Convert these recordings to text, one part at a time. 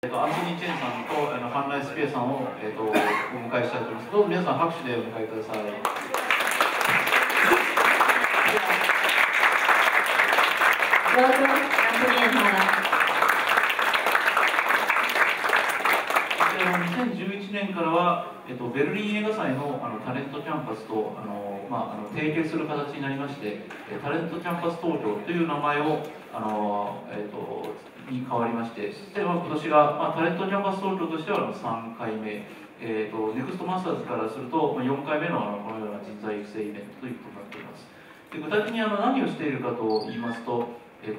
アンソニー・チェンさんとハンナ・エスピアさんを、お迎えしたいと思います。どうぞ皆さん拍手でお迎えください。2011年からは、ベルリン映画祭のタレントキャンパスと提携する形になりまして、タレントキャンパス東京という名前をに変わりまして、そして今年が、タレントキャンパス東京としては3回目、ネクストマスターズからすると4回目のこのような人材育成イベントということになっています。で具体的に何をしているかといいますと、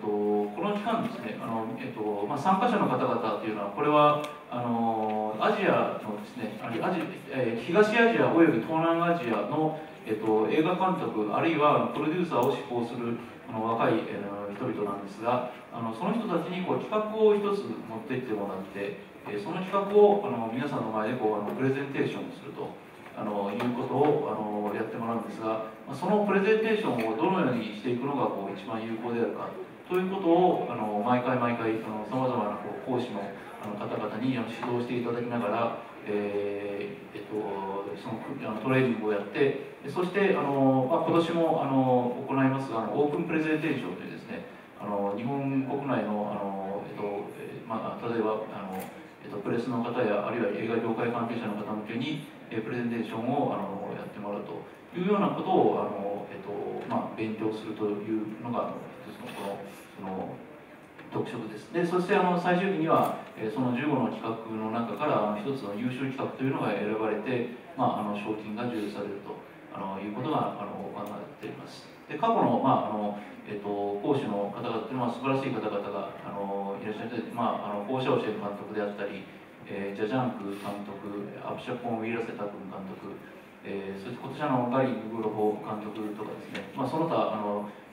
この期間ですね、参加者の方々というのは、これはアジアのですね、東アジアおよび東南アジアの、映画監督、あるいはプロデューサーを志向する若い、人々なんですが、その人たちに企画を一つ持っていってもらって、その企画を皆さんの前でプレゼンテーションをするということをやってもらうんですが、そのプレゼンテーションをどのようにしていくのが一番有効であるかということを毎回さまざまな講師の方々に指導していただきながら、そのトレーニングをやって、そして今年も行いますオープンプレゼンテーションというですね、日本国内の例えばプレスの方やあるいは映画業界関係者の方向けにプレゼンテーションをやってもらうというようなことを勉強するというのが一つの特色です。でそして最終日にはその15の企画の中から一つの優秀企画というのが選ばれて、賞金が授与されるということが行われています。で過去の、講師の方々というのは素晴らしい方々がいらっしゃって、放射線監督であったり、ジャジャンク監督、アプシャポン・ウィーラセタ君監督、そして今年ガリー・グロホ監督とかですね、その他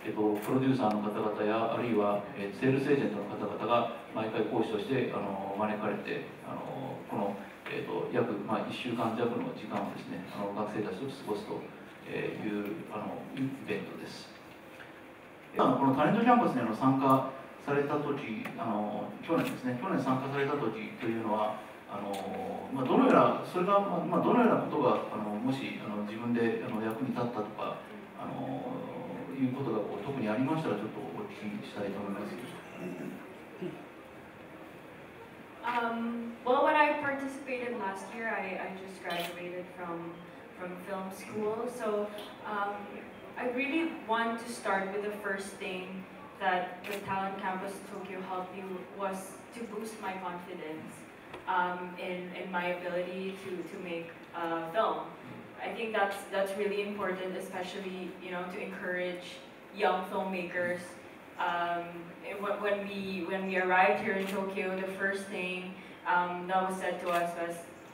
プロデューサーの方々やあるいはセールスエージェントの方々が毎回講師として招かれてこの、約1週間弱の時間をですね学生たちと過ごすというイベントです。このタレントキャンパスに参加された時去年ですね、去年参加された時というのはどのようなそれが、どのようなことがもし自分で役に立ったとかいうことが特にありましたらちょっとお聞きしたいと思います。Well, when I participated last year, I just graduated from film school, so I really want to start with the first thing that the Talent Campus Tokyo helped me was to boost my confidence in my ability to make film. I think that's really important, especially to encourage young filmmakers. When we arrived here in Tokyo, the first thing that was said to us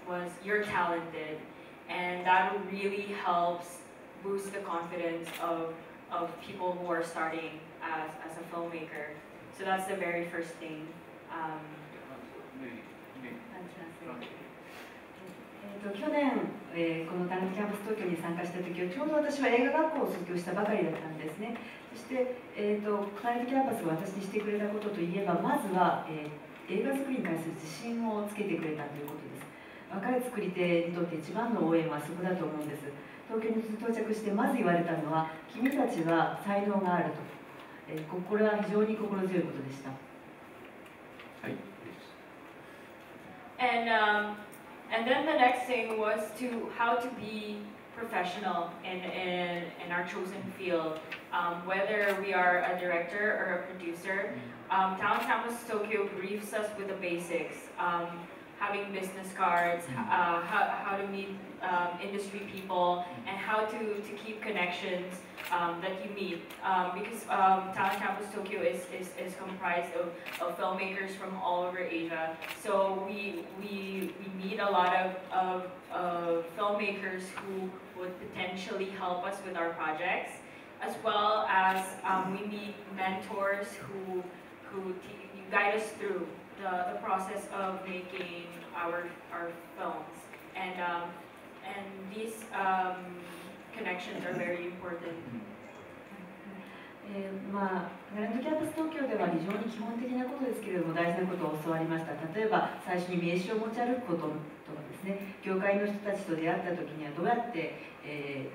was you're talented, and that really helps boost the confidence of people who are starting as a filmmaker. So that's the very first thing. 去年、このタレントキャンパス東京に参加した時はちょうど私は映画学校を卒業したばかりだったんですね。そして、タレントキャンパスが私にしてくれたことといえばまずは、映画作りに対する自信をつけてくれたということです。若い作り手にとって一番の応援はそこだと思うんです。東京に到着してまず言われたのは君たちは才能があると、これは非常に心強いことでした。はい。And then the next thing was how to be professional in our chosen field, whether we are a director or a producer. Talent Campus Tokyo briefs us with the basics, having business cards, how to meet industry people, and how to keep connections that you meet. Because Talent Campus Tokyo is comprised of filmmakers from all over Asia. So we meet a lot of filmmakers who would potentially help us with our projects, as well as we meet mentors who guide us through the process of making our films, and these connections are very important. タレントキャンパス東京では非常に基本的なことですけれども大事なことを教わりました。例えば最初に名刺を持ち歩くこととかですね、業界の人たちと出会った時にはどうやって、会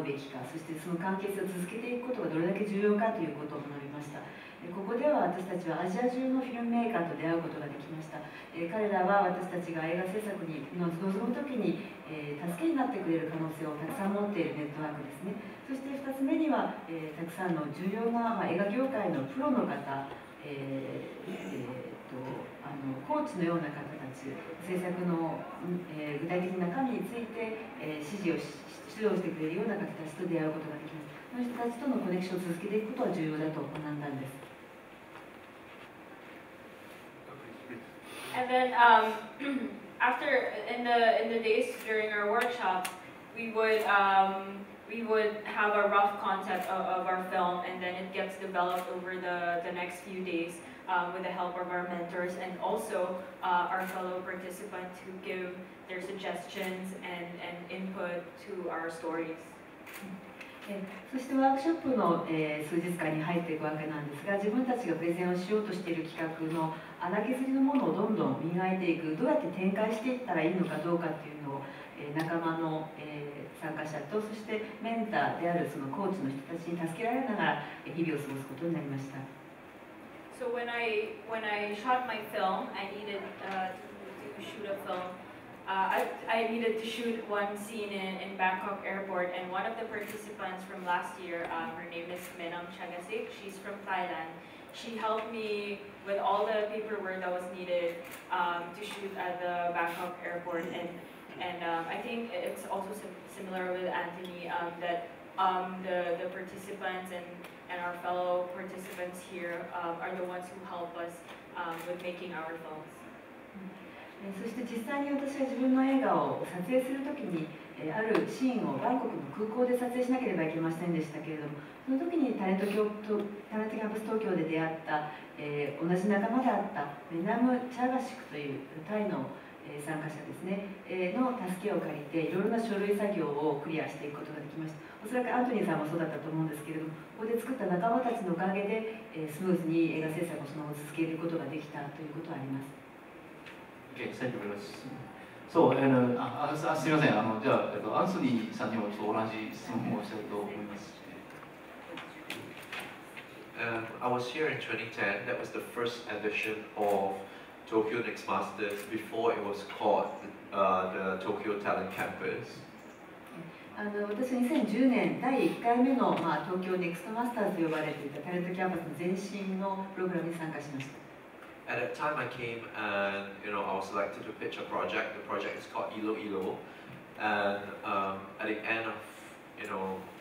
うべきか、そしてその関係性を続けていくことがどれだけ重要かということを学びました。ここでは私たちはアジア中のフィルムメーカーと出会うことができました。彼らは私たちが映画制作に臨む時に、助けになってくれる可能性をたくさん持っているネットワークですね。そして2つ目には、たくさんの重要な、映画業界のプロの方、コーチのような方たち、制作の、具体的な中身について、指導してくれるような方たちと出会うことができます。その人たちとのコネクションを続けていくことは重要だと学んだんです。And then after in the days during our workshop, we would have a rough concept of our film, and then it gets developed over the next few days with the help of our mentors and also our fellow participants who give their suggestions and input to our stories. そしてワークショップの、数日間に入っていくわけなんですが、自分たちがプレゼンをしようとしている企画の荒削りのものをどんどん磨いていく、どうやって展開していったらいいのかどうかっていうのを、仲間の、参加者とそしてメンターであるそのコーチの人たちに助けられながら日々を過ごすことになりました。So when I shot my film, I needed to shoot a film. I needed to shoot one scene in Bangkok airport, and one of the participants from last year, her name is Menam Chagasik, she's from Thailand. She helped me with all the paperwork that was needed to shoot at the Bangkok airport, and I think it's also similar with Anthony that the participants and our fellow participants here are the ones who help us with making our films. そして実際に私は自分の映画を撮影するときにあるシーンをバンコクの空港で撮影しなければいけませんでしたけれども、その時にタレントキャンパス東京で出会った、同じ仲間であったメナム・チャガシクというタイの参加者ですね、の助けを借りていろいろな書類作業をクリアしていくことができました。おそらくアントニーさんもそうだったと思うんですけれども、ここで作った仲間たちのおかげで、スムーズに映画制作をその後続けることができたということはあります。Okay, thank you very much. So, すみません、じゃあ、アンソニーさんにもちょっと同じ質問をしたいと思います。I was here in 2010. That was the first edition of Tokyo Next Masters before it was called the Tokyo Talent Campus. 私は2010年第1回目の、東京ネクストマスターズと呼ばれていたタレントキャンパスの前身のプログラムに参加しました。At that time, I came and I was selected to pitch a project. The project is called Ilo Ilo, and at the end of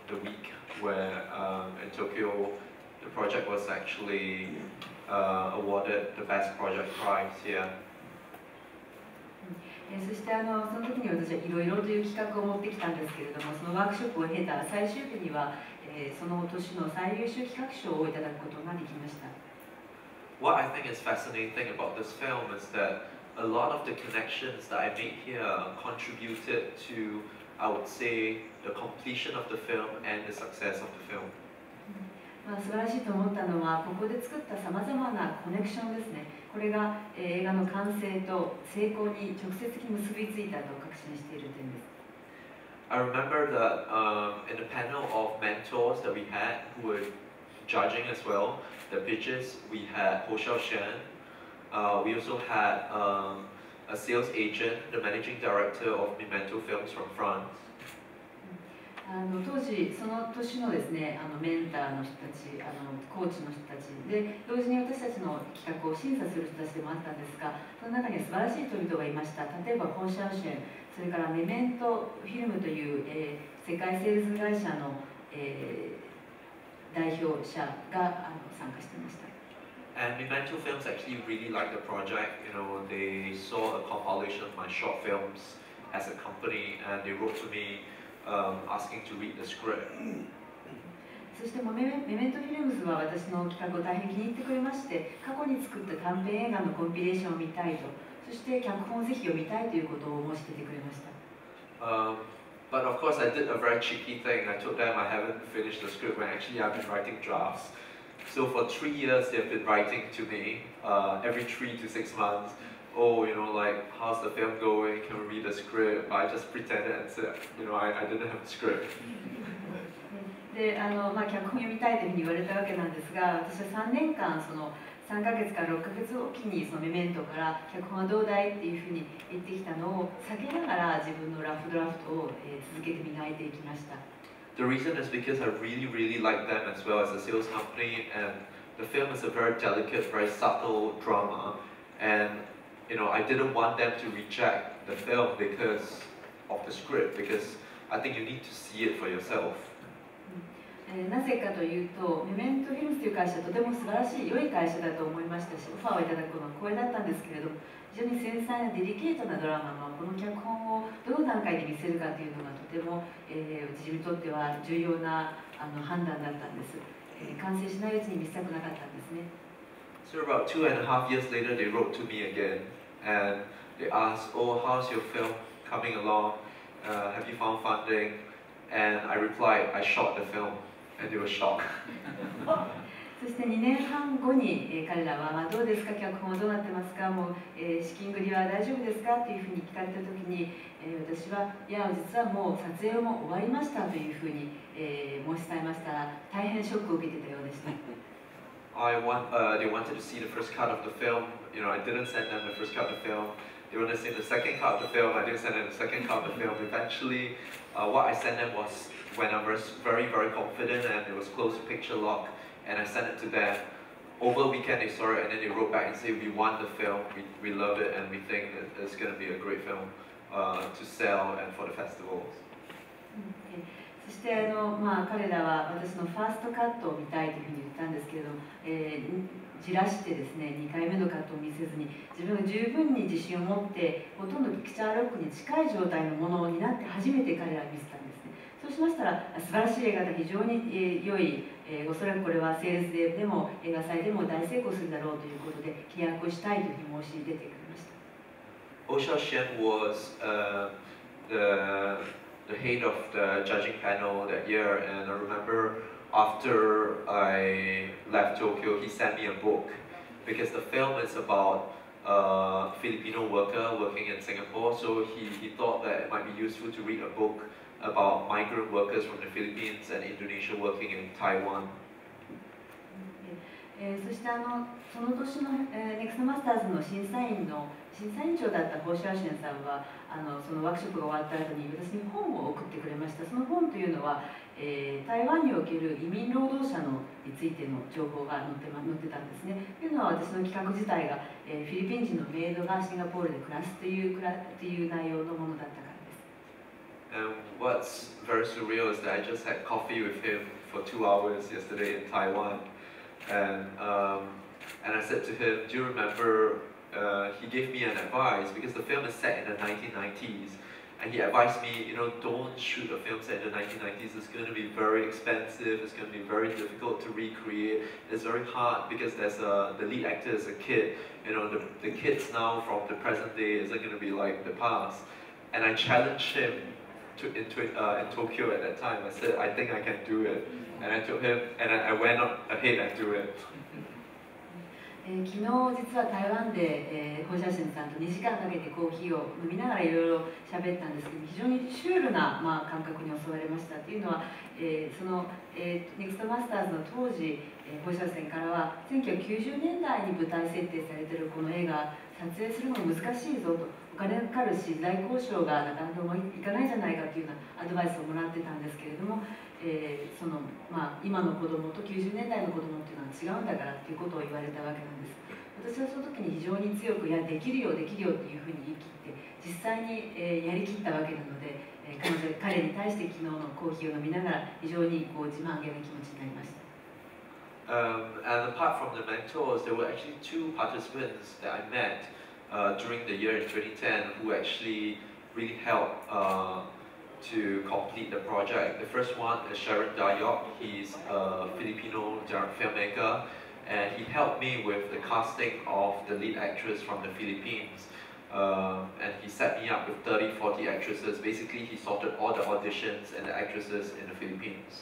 the week, where in Tokyo, the project was actually awarded the best project prize here. そしてその時に私はいろいろという企画を持ってきたんですけれども、そのワークショップを経た最終日には、その年の最優秀企画賞をいただくことができました。What I think is fascinating about this film is that a lot of the connections that I made here contributed to, I would say, the completion of the film and the success of the film. 素晴らしいと思ったのは、ここで作ったさまざまなコネクションですね。これが映画の完成と成功に直接的に結びついたと確信している点です。I remember that in the panel of mentors that we had who were judging as well, the pitches, we had CHEN. We also had a sales agent, the managing director of Memento Films from France. 当時その年のですね、メンターの人たち、コーチの人たちで、同時に私たちの企画を審査する人たちでもあったんですが、その中には素晴らしい人々がいました。例えばCHEN、それからメメントフィルムという、世界セールス会社の、代表者が参加していました。And Memento Films actually really liked the project. They saw a compilation of my short films as a company, and they wrote to me asking to read the script. そしてメメントフィルムズは私の企画を大変気に入ってくれまして、過去に作った短編映画のコンピレーションを見たいと、そして脚本をぜひ読みたいということを申し出てくれました。But of course, I did a very cheeky thing. I told them I haven't finished the script when actually I've been writing drafts. So for 3 years, they've been writing to me every 3 to 6 months. Oh, you know, like, how's the film going? Can we read the script? I just pretended and said, you know, I didn't have a script. で脚本読みたいというふうに言われたわけなんですが、私は3年間3ヶ月から6ヶ月おきにメメントから脚本はどうだいっていうふうに言ってきたのを避けながら自分のラフドラフトを続けて磨いていきました。The reason is because I really like them as well as a sales company, and the film is a very delicate, very subtle drama, and you know, I didn't want them to reject the film because of the script, because I think you need to see it for yourself. なぜかというと、メメントフィルムスという会社はとても素晴らしい良い会社だと思いましたし、オファーをいただくのは光栄だったんですけれども、非常に繊細なデリケートなドラマのこの脚本をどの段階で見せるかというのがとても、私にとっては重要な判断だったんです。完成しないうちに見せたくなかったんですね。So about 2.5 years later, they wrote to me again, and they asked, "Oh, how's your film coming along? Have you found funding?" And I replied, "I shot the film." And they were shocked. そして2年半後に、彼らは、どうですか、脚本はどうなってますか、もう、資金繰りは大丈夫ですかというふうに聞かれたときに、私は、いや、実はもう撮影も終わりましたというふうに、申し伝えましたら、大変ショックを受けてたようでした。They wanted to see the first cut of the film. You know, I didn't send them the first cut of the film. They wanted to see the second cut of the film. I didn't send them the second cut of the film. Eventually, what I sent them was when I was very confident and it was close to picture lock, and I sent it to them. Over the weekend they saw it and then they wrote back and said, "We want the film, we love it, and we think that it's going to be a great film to sell and for the festivals." そして彼らは私のファーストカットを見たいというふうに言ったんですけれども、じらしてですね、2回目のカットを見せずに自分が十分に自信を持ってほとんどピクチャーロックに近い状態のものになって初めて彼らは見せたんですね。そうしましたら素晴らしい映画で非常に良い、おそらくこれはセールスデーでも映画祭でも大成功するだろうということで契約をしたいというふうに申し出てくれました。CHEN was the head of the judging panel that year, and I remember after I left Tokyo, he sent me a book because the film is about a Filipino worker working in Singapore, so he thought that it might be useful to read a book about migrant workers from the Philippines and Indonesia working in Taiwan. そしてその年のネクストマスターズの審査員長だったホーシャーシェンさんはそのワークショップが終わった後に私に本を送ってくれました。その本というのは、台湾における移民労働者についての情報が載ってたんですね。というのは私の企画自体が、フィリピン人のメイドがシンガポールで暮らすという内容のものだったからです。And what's very surreal is that I just had coffee with him for 2 hours yesterday in Taiwan. And I said to him, "Do you remember?" He gave me an advice because the film is set in the 1990s, and he advised me, you know, don't shoot a film set in the 1990s. It's going to be very expensive. It's going to be very difficult to recreate. It's very hard because the lead actor is a kid. You know, the kids now from the present day isn't going to be like the past. And I challenged him in Tokyo at that time. I said, "I think I can do it." And I told him, and I went ahead and do it. 昨日実は台湾で、ホーシャーシェンさんと2時間かけてコーヒーを飲みながらいろいろ喋ったんですけど、非常にシュールな、感覚に襲われました。というのは、その、ネクストマスターズの当時、ホーシャーシェンからは1990年代に舞台設定されているこの映画撮影するの難しいぞと、お金かかるし大交渉がなかなかいかないんじゃないかというようなアドバイスをもらってたんですけれども、今の子供と90年代の子供っていうのは違うんだからっていうことを言われたわけなんです。私はその時に非常に強く、いや、できるよっていうふうに言い切って、実際に、やりきったわけなので、彼に対して昨日のコーヒーを飲みながら非常に自慢げな気持ちになりました。And apart from the mentors, there were actually 2 participants that I met during the year in 2010 who actually really helped to complete the project. The first one is Sharon Dayok. He's a Filipino filmmaker, and he helped me with the casting of the lead actress from the Philippines. And he set me up up with 30, 40 actresses. Basically, he sorted all the auditions and the actresses in the Philippines.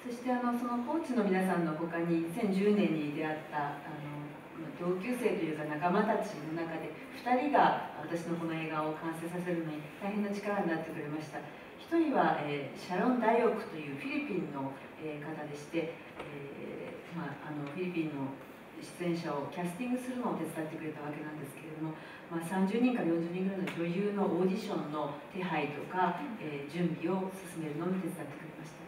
そしてそのコーチの皆さんの他に2010年に出会った同級生というか仲間たちの中で2人が私のこの映画を完成させるのに大変な力になってくれました。1人は、シャロン・ダイオクというフィリピンの、方でして、フィリピンの出演者をキャスティングするのを手伝ってくれたわけなんですけれども、30人から40人ぐらいの女優のオーディションの手配とか、準備を進めるのに手伝ってくれました。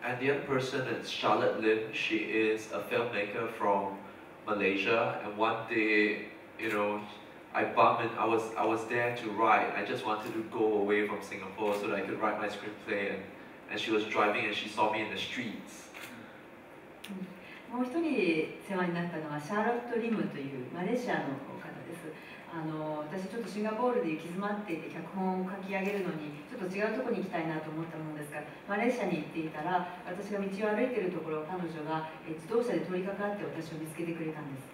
And the other person is Charlotte Lim. She is a filmmaker from Malaysia. And one day, I bumped in. I was there to write. I just wanted to go away from Singapore so that I could write my screenplay. And she was driving and she saw me in the streets. もう一人世話になったのはシャーロット・リムというマレーシアの方です。私ちょっとシンガポールで行き詰まっていて脚本を書き上げるのにちょっと違うところに行きたいなと思ったものですからマレーシアに行っていたら私が道を歩いているところを彼女が自動車で通りかかって私を見つけてくれたんです。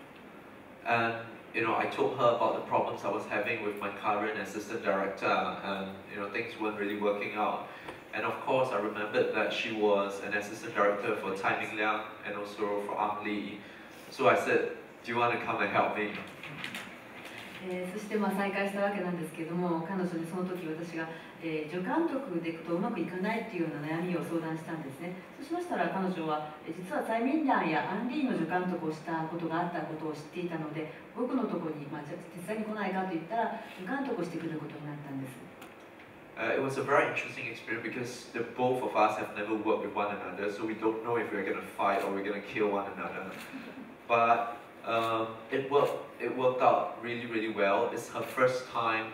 And I told her about the problems I was having with my current assistant director, and things weren't really working out. And of course, I remembered that she was an assistant director for Tsai Ming-liang and also for Ang Lee. So I said, "Do you want to come and help me?" そして再会したわけなんですけれども彼女にその時私が、助監督でいくとうまくいかないっていうような悩みを相談したんですね。そうしましたら彼女は実はツァイ・ミンランやアン・リーの助監督をしたことがあったことを知っていたので僕のところに、手伝いに来ないかと言ったら助監督をしてくれることになったんです。It was a very interesting experience because the both of us have never worked with one another, so we don't know if we're going to fight or we're going to kill one another. But it worked out really, really well. It's her first time,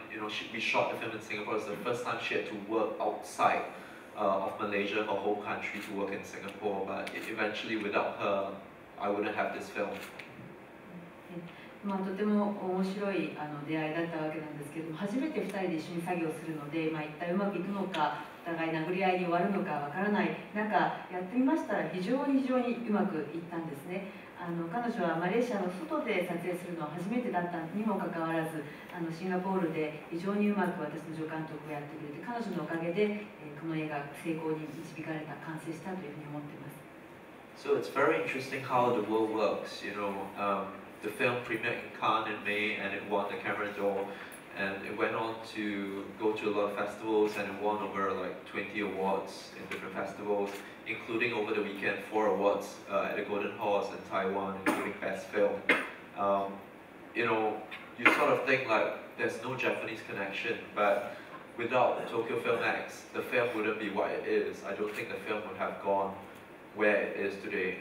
we shot the film in Singapore. It's the first time she had to work outside of Malaysia, her whole country, to work in Singapore. But eventually, without her, I wouldn't have this film. とても面白い出会いだったわけなんですけれども初めて2人で一緒に作業するので、一体うまくいくのかお互い殴り合いに終わるのかわからない中やってみましたら非常にうまくいったんですね。彼女はマレーシアの外で撮影するのは初めてだったにもかかわらずシンガポールで非常にうまく私の助監督をやってくれて彼女のおかげでこの映画成功に導かれた完成したというふうに思っています。So it's very interesting how the world works. The film premiered in Cannes in May and it won the Camera d'Or, and it went on to go to a lot of festivals and it won over like 20 awards in different festivals, including over the weekend 4 awards at the Golden Horse in Taiwan, including Best Film. You sort of think like there's no Japanese connection, but without Tokyo FILMeX, the film wouldn't be what it is. I don't think the film would have gone where it is today.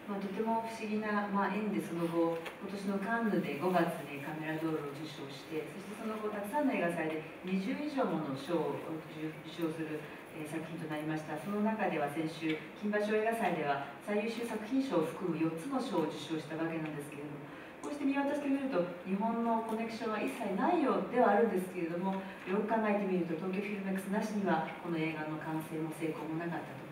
とても不思議な、縁でその後今年のカンヌで5月にカメラドールを受賞してそしてその後たくさんの映画祭で20以上もの賞を受賞する、作品となりました。その中では先週金馬賞映画祭では最優秀作品賞を含む4つの賞を受賞したわけなんですけれどもこうして見渡してみると日本のコネクションは一切ないようではあるんですけれどもよく考えてみると東京フィルメックスなしにはこの映画の完成も成功もなかったと